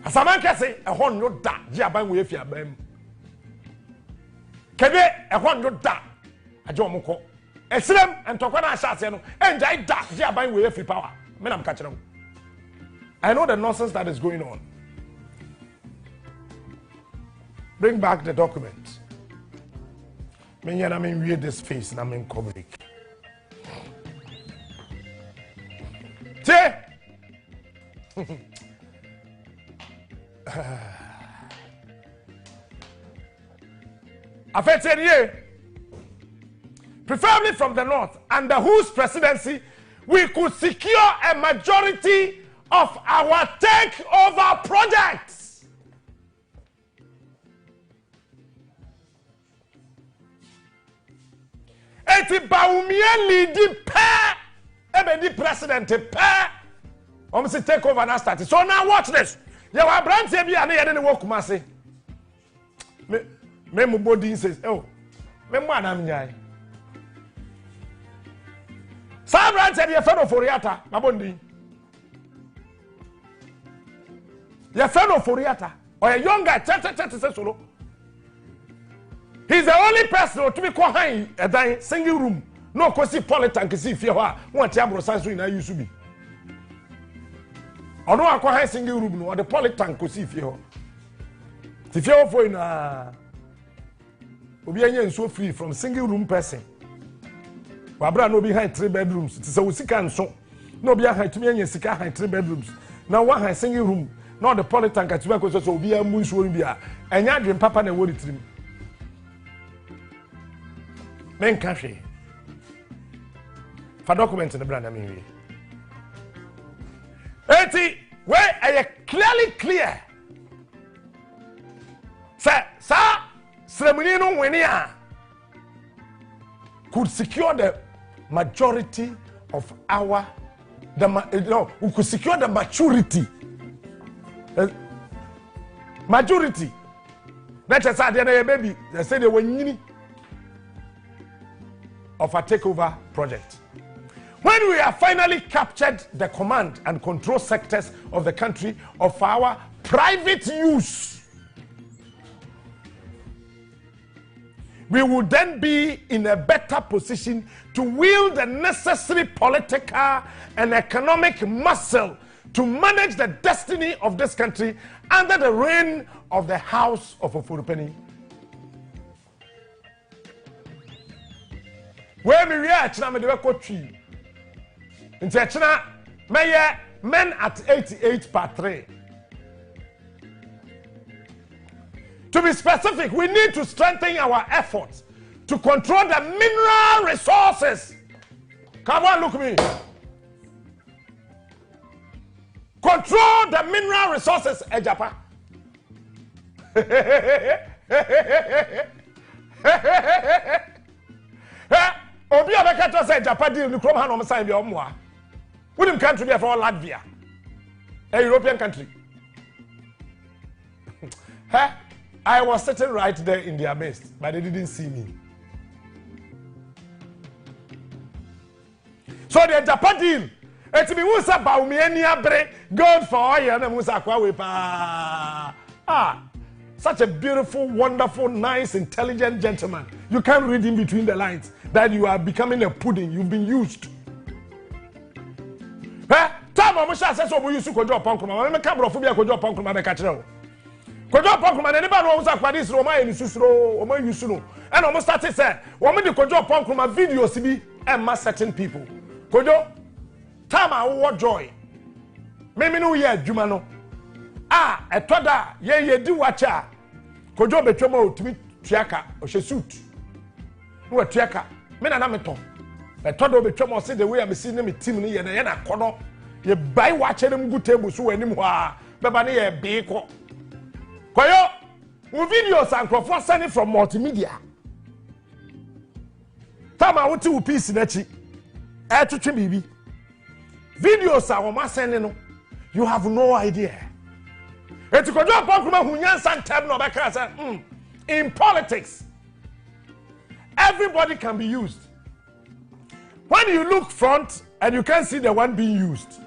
asaman kese ehon no da Agyapadee we fi abam kebe ehon no da ajo mko esrem entokwa na ahase no enjai da Agyapadee we fi power me nam ka kire. I know the nonsense that is going on. Bring back the document. I read this face and I'm in public. Preferably from the north, under whose presidency we could secure a majority of our takeover projects. Eti baumie lead pa ebe di president pa say takeover na start. So now watch this. You wa brand say bia na ye de wo Kumase. Me mo body says, "Oh, me mo anam nyai." Sa brand say ye feno foriata, na bondi. Ye feno foriata. Or a younger say solo. He's the only person to be behind a single room. No kosi politank see fear one tiabro sans in use to be. Or no akwa single room no or the politank kosi fear. The fear for in obi so free from single room person. Wabra no behind 3 bedrooms. It is a usika and so no be behind 3 bedrooms. Now one has single room. Not the politank at work was so be a moon so be and ya dream papa and worry trim. Men country for documents in the brand. I mean, 80 where are you clearly clear? Sir, ceremony no winner could secure the majority of our we could secure the maturity. Majority. That's a sad baby. They say they were of a takeover project. When we have finally captured the command and control sectors of the country of our private use, we will then be in a better position to wield the necessary political and economic muscle to manage the destiny of this country under the reign of the House of Ofurupeni. Where we are, China me de ko twi. Nti China meye men at 88 per 3. To be specific, we need to strengthen our efforts to control the mineral resources. Come on, look at me. Control the mineral resources, Agyapadee. Obi abeka say Agyapadee ni krom ha no sign bi omwa. Wouldn't country be for Latvia, a European country. I was sitting right there in their midst, but they didn't see me. So the Agyapadee, it's me who's about me any abre gold for oil and who's a qua such a beautiful, wonderful, nice, intelligent gentleman. You can't read in between the lines that you are becoming a pudding. You've been used. Time I'm sure says we use Kojo Pankuma. I'm a camera for Kojo Pankuma. Kojo Pankuma, anybody knows about this Roma and Susro, Oma Yusuno. And almost started saying, woman the Kojo Pankuma videos to be and mass certain people. Kojo, time I want joy. Maybe no year, Jumano. A toda, ye do watcha. Kojo Betromo to me, Triaka, or she suit. Who are Triaka? Men and Amaton. A toda Betromo said the way I'm seeing them with Timmy and a corner. You buy watching them good tables who anymore. Babani a bako. Koyo, who videos and crofon sending from multimedia. Tama wuti upisi nechi. To Chibibi. Videos are what sending. You have no idea. It's a job in politics. Everybody can be used. When you look front and you can't see the one being used.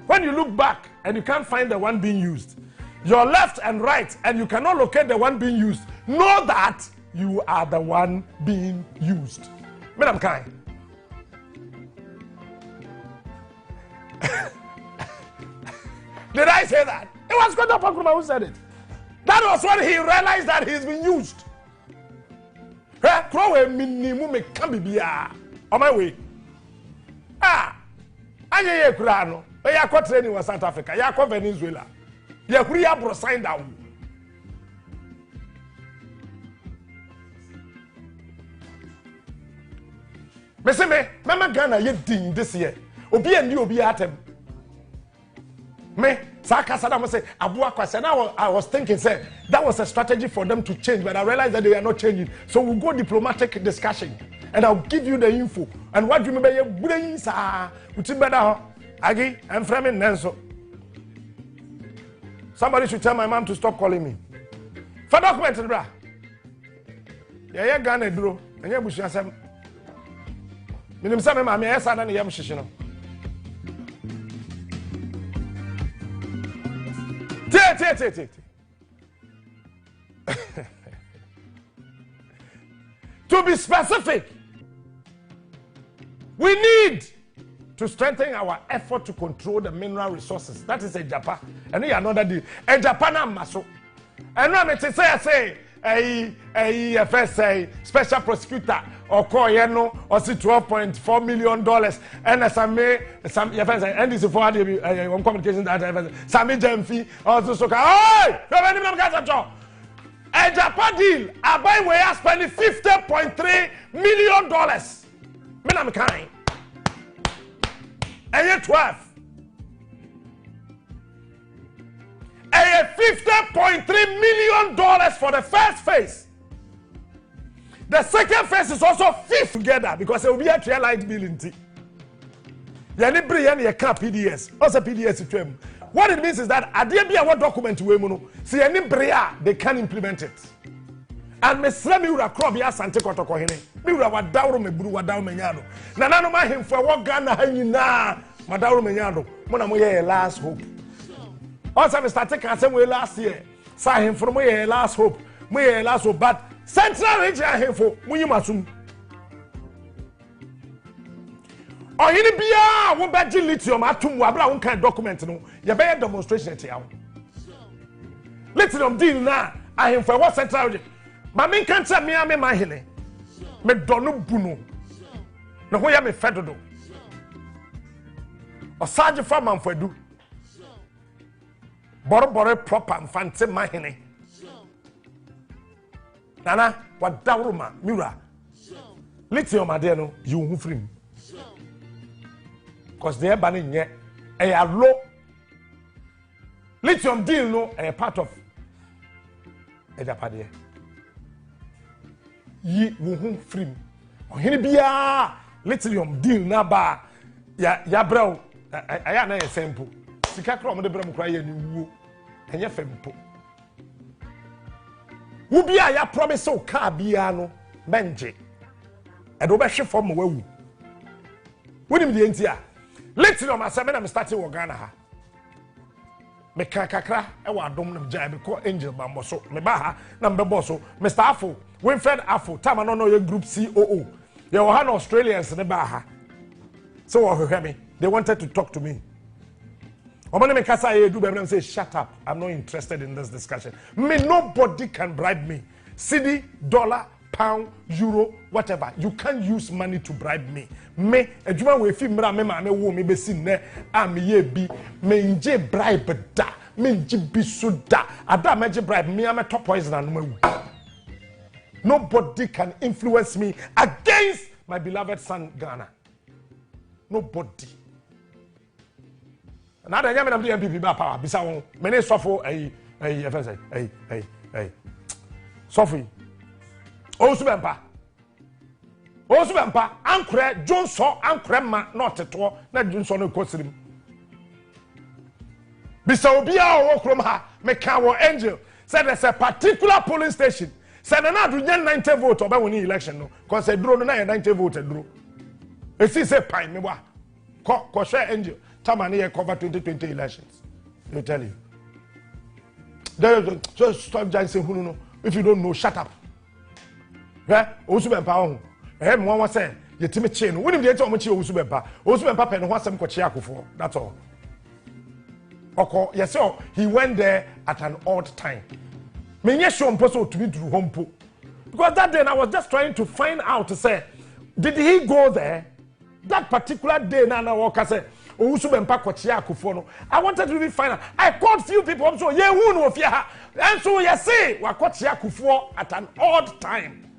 When you look back and you can't find the one being used. Your left and right and you cannot locate the one being used. Know that you are the one being used. Madam Kai. Did I say that? It was Kojo Pankuma who said it. That was when he realized that he's been used. Throw a minimum can be on my way. Anya Kurano. I got training in South Africa. I got Venezuela. You have signed down. Me, Mama Ghana, you ding this year. Obi and you be at him. Me, Sakasada must say, I was thinking, say, that was a strategy for them to change, but I realized that they are not changing. So we'll go diplomatic discussion, and I'll give you the info. And what do you remember? Your brains are, which is better, Agi, I'm framing Nenso. Somebody should tell my mom to stop calling me. For document, bra. Yeah, Ghana, bro, and you're Bush, I'm Minim Sam, my yes, and Yam Shishino. To be specific, we need to strengthen our effort to control the mineral resources. That is a Japan. And we are another deal. A Japan and Maso. And now I say a FSA special prosecutor or Koyeno or see $12.4 million and some and this is for the communication that Sami Jemfi also so hey a Japan deal I buy we are spending $50.3 million. Men am kind. And 12. $50.3 million for the first phase. The second phase is also fifth together because it will be a trial light bill in tea. Yani can't PDS. Also PDS. What it means is that at the end of what document see any brea they can implement it. And me slemi ura crop ya sante kotoko hene. Mi ura wadawro me buru wadaw menyano. Na nanu ma hemfo wo Ghana hanyina madawro menyano. Mo na mo ye last hope. Also, we started canceling last year. Saw him from my last hope. My last hope. But Central Region him for Muyimasum. Or any beer, one bad lithium, atum, wabra, one kind document. No, you better demonstration. Lithium deal now. I am for what Central Region. Mammy can't tell me I'm in my hene. Me donu buno. No, who am a federal. Or Sergeant Farman for do. Boro proper and fancy mahine. Nana, what dauruma, mura. Lithium adeno, you who free. Because they're banning yet a low lithium deal, no, a part of Agyapadee. Ye who free. Or here be a lithium deal, naba, ya bro, I am a sample. Sikakro de bram cry and you and your fempo. Who be I promise so car biano, Benji. And Obeshi from Woo. Wouldn't be the India. Let's know my seven, I'm starting with Ghana. me kakra e wa dom no jai be ko angel bambo so me ba ha na me bo so Mr. Afo Winfred Afo time no your group COO ye wo ha na Australians ne ba ha so wo hear me they wanted to talk to me omani me kasa ye do be say shut up, I'm not interested in this discussion. Me nobody can bribe me. Cedi, dollar, pound, euro, whatever. You can't use money to bribe me. Me, ejuma we fi mra me ma me wo me be sin ne am ye bi me nje bribe da. Me nje bi so da. Ada me nje bribe me am top poison and me. Nobody can influence me against my beloved son Ghana. Nobody. Now the Yemen of the NPP ba power bisa won many suffer Sophie Osubempa ankre Johnson ankre ma not to na Johnson no kosirim bisa obi a wo krom ha me ka wo angel said there's a particular polling station said na do 90 vote oba woni election no cause duro no na 90 vote duro e si say pine me wa ko share angel Tamani cover 2020 elections. They tell you. Just stop saying who no. If you don't know, shut up. Yeah, Osubempa. One was saying, you Timmy chain. When you tell me Osubempa pen wants some Kochiaku for. That's all. Okay, yes, sir. He went there at an odd time. Many show him to be through home po. Because that day I was just trying to find out to say, did he go there? That particular day, Nana Walker said. I wanted to be final. I called few people so yeah who know fear and so you say we caught Yakufo at an odd time.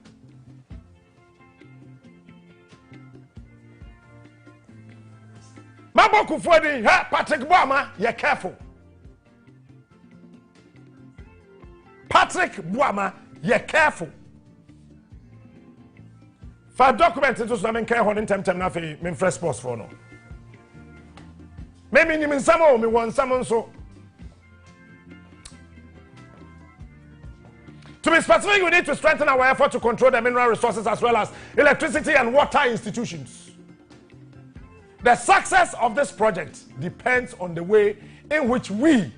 Maboku for the Patrick Boama, you're careful. Patrick Boama, you're careful. For document it was not in care on in time nothing mean fresh post for no. Maybe you mean some me want someone so. To be specific, we need to strengthen our effort to control the mineral resources as well as electricity and water institutions. The success of this project depends on the way in which we,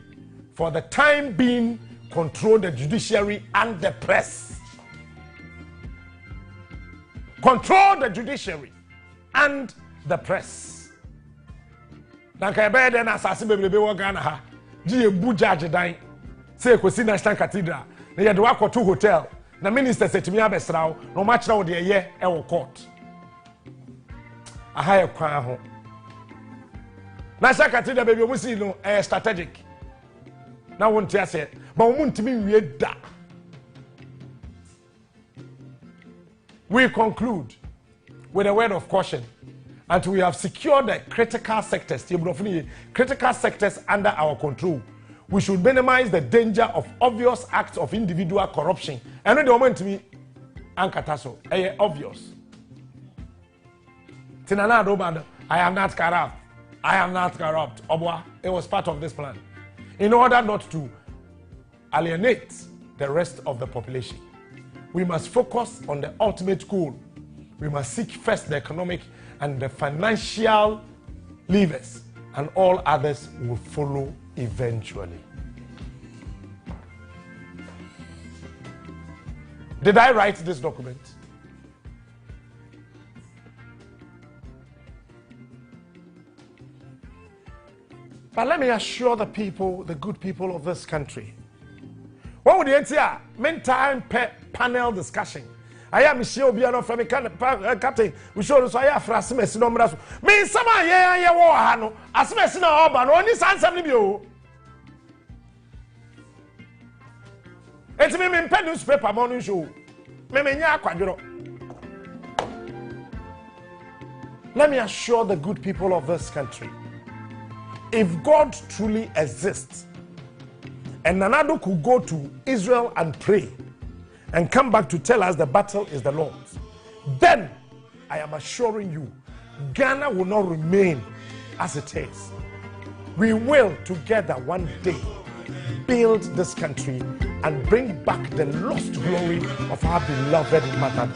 for the time being, control the judiciary and the press. Control the judiciary and the press. Nanka ebe de na asase bebrebe wo Ghana ha ji ebu judge dan say kwesi National Cathedral na ye de wakoto hotel na minister setimi abesrawo no ma kira wo de ye e wo court aha ye kwan ho National Cathedral bebi omu si no strategic na won ti ase ba omu ntimi wie da. We conclude with a word of caution. Until we have secured the critical sectors under our control, we should minimize the danger of obvious acts of individual corruption. And the moment to me, Ankataso, obvious. I am not corrupt. I am not corrupt. Obwa, it was part of this plan. In order not to alienate the rest of the population, we must focus on the ultimate goal. We must seek first the economic and the financial levers, and all others will follow eventually. Did I write this document? But let me assure the people, the good people of this country, what would you say? Meantime, panel discussion. I am Michelle Biano from Captain. We show us I have Frasimes no Mraso. Me sama ye wo ha no. Asmes na oba no oni sansam ni bi o. Enti me pen newspaper morning show. Me nya akwadworo. Let me assure the good people of this country. If God truly exists and Nanado could go to Israel and pray and come back to tell us the battle is the Lord's, then I am assuring you, Ghana will not remain as it is. We will together one day build this country and bring back the lost glory of our beloved mother.